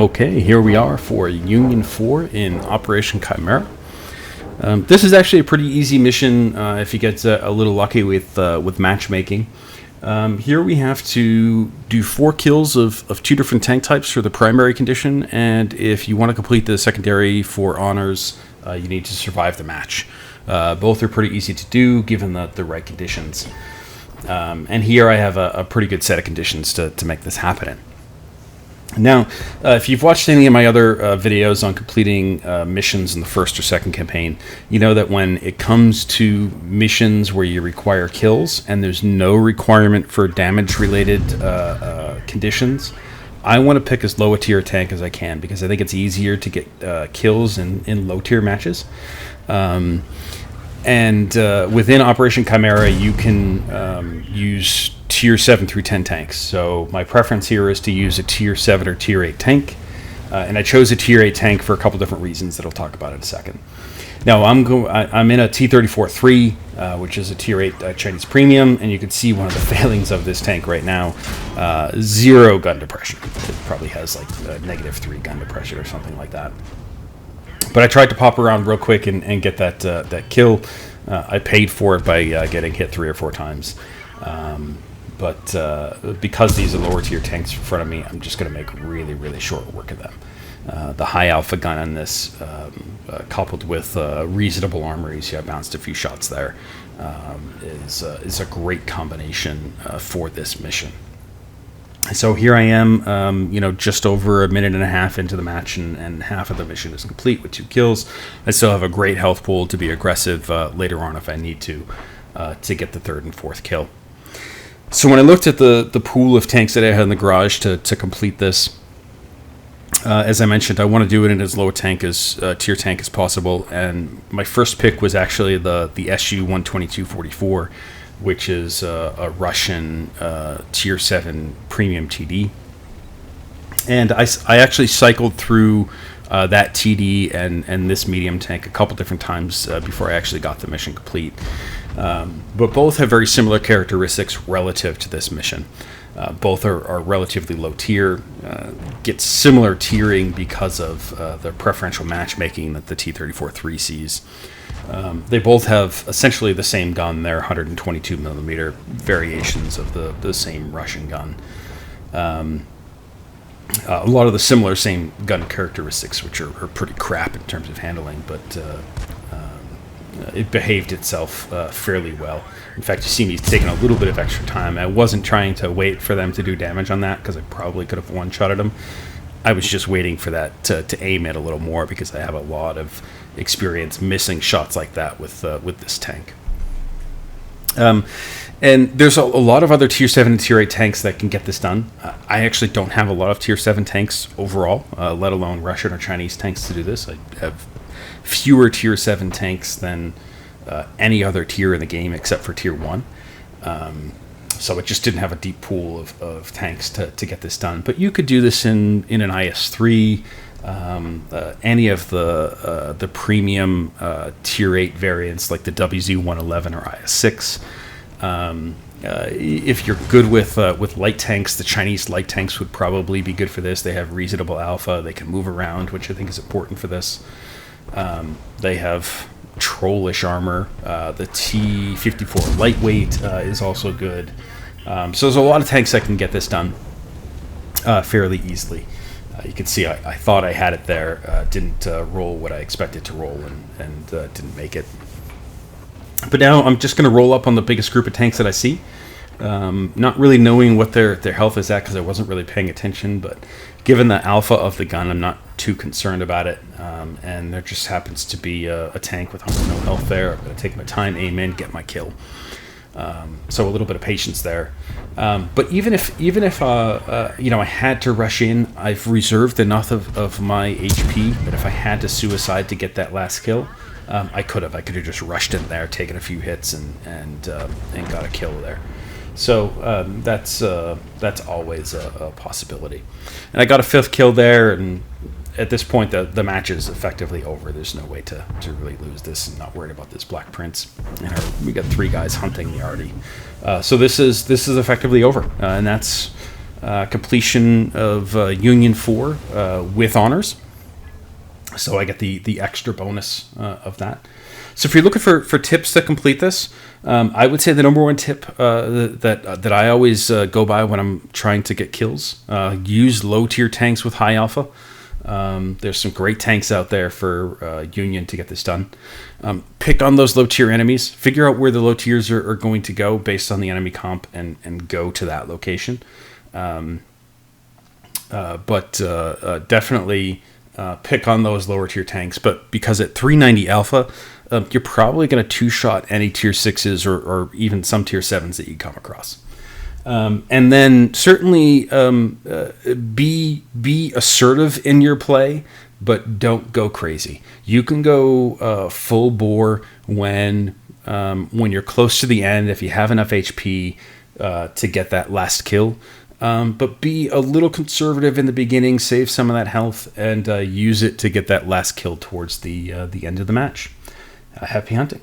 Okay, here we are for Union-4 in Operation Chimera. This is actually a pretty easy mission if you get a little lucky with matchmaking. Here we have to do 4 kills of 2 different tank types for the primary condition, and if you want to complete the secondary for honors, you need to survive the match. Both are pretty easy to do given the right conditions. And here I have a pretty good set of conditions to make this happen in. Now, if you've watched any of my other videos on completing missions in the first or second campaign, you know that when it comes to missions where you require kills and there's no requirement for damage-related conditions, I want to pick as low a tier tank as I can because I think it's easier to get kills in low-tier matches. And within Operation Chimera, you can use tier 7 through 10 tanks. So my preference here is to use a tier 7 or tier 8 tank. And I chose a tier 8 tank for a couple different reasons that I'll talk about in a second. Now, I'm in a T-34-3, which is a tier 8 Chinese premium, and you can see one of the failings of this tank right now. 0 gun depression. It probably has like -3 gun depression or something like that. But I tried to pop around real quick and get that kill. I paid for it by getting hit 3 or 4 times. But because these are lower tier tanks in front of me, I'm just going to make really, really short work of them. The high alpha gun on this, coupled with reasonable armor, you see I bounced a few shots there, is a great combination for this mission. So here I am, just over a minute and a half into the match, and half of the mission is complete with 2 kills. I still have a great health pool to be aggressive later on if I need to get the 3rd and 4th kill. So when I looked at the pool of tanks that I had in the garage to complete this, as I mentioned, I want to do it in as low a tank as tier tank as possible, and my first pick was actually the SU-122-44, which is a Russian tier 7 premium TD. And I actually cycled through that TD and this medium tank a couple different times before I actually got the mission complete. But both have very similar characteristics relative to this mission. Both are relatively low tier, get similar tiering because of the preferential matchmaking that the T-34-3 sees. They both have essentially the same gun. They're 122 millimeter variations of the same Russian gun. A lot of the same gun characteristics, which are pretty crap in terms of handling, but it behaved itself fairly well. In fact, you see me taking a little bit of extra time. I wasn't trying to wait for them to do damage on that because I probably could have one-shotted them. I was just waiting for that to aim it a little more because I have a lot of experience missing shots like that with this tank. And there's a lot of other tier 7 and tier 8 tanks that can get this done. I actually don't have a lot of tier 7 tanks overall, let alone Russian or Chinese tanks to do this. I have fewer tier 7 tanks than any other tier in the game except for tier 1. So it just didn't have a deep pool of tanks to get this done. But you could do this in an IS-3, any of the premium tier 8 variants like the WZ-111 or IS-6. If you're good with light tanks, the Chinese light tanks would probably be good for this. They have reasonable alpha. They can move around, which I think is important for this. They have trollish armor. The T-54 lightweight is also good. So there's a lot of tanks that can get this done fairly easily. You can see I thought I had it there, didn't roll what I expected to roll, and didn't make it. But now I'm just going to roll up on the biggest group of tanks that I see, not really knowing what their health is at because I wasn't really paying attention, but given the alpha of the gun, I'm not too concerned about it, and there just happens to be a tank with almost no health there. I'm going to take my time, aim in, get my kill. So a little bit of patience there. But even if I had to rush in, I've reserved enough of my HP that if I had to suicide to get that last kill, I could have just rushed in there, taken a few hits, and got a kill there. So that's always a possibility. And I got a 5th kill there, and at this point the match is effectively over. There's no way to really lose this and not worried about this Black Prince. And we got 3 guys hunting the Artie. So this is effectively over, and that's completion of Union-4 with honors. So I get the extra bonus of that. So if you're looking for tips to complete this, I would say the number one tip that I always go by when I'm trying to get kills, use low tier tanks with high alpha. There's some great tanks out there for Union to get this done. Pick on those low tier enemies. Figure out where the low tiers are going to go based on the enemy comp and go to that location. But definitely pick on those lower tier tanks. But because at 390 alpha, you're probably going to two-shot any tier 6s or even some tier 7s that you come across. And then certainly be assertive in your play, but don't go crazy. You can go full bore when you're close to the end, if you have enough HP to get that last kill. But be a little conservative in the beginning, save some of that health, and use it to get that last kill towards the end of the match. Happy hunting.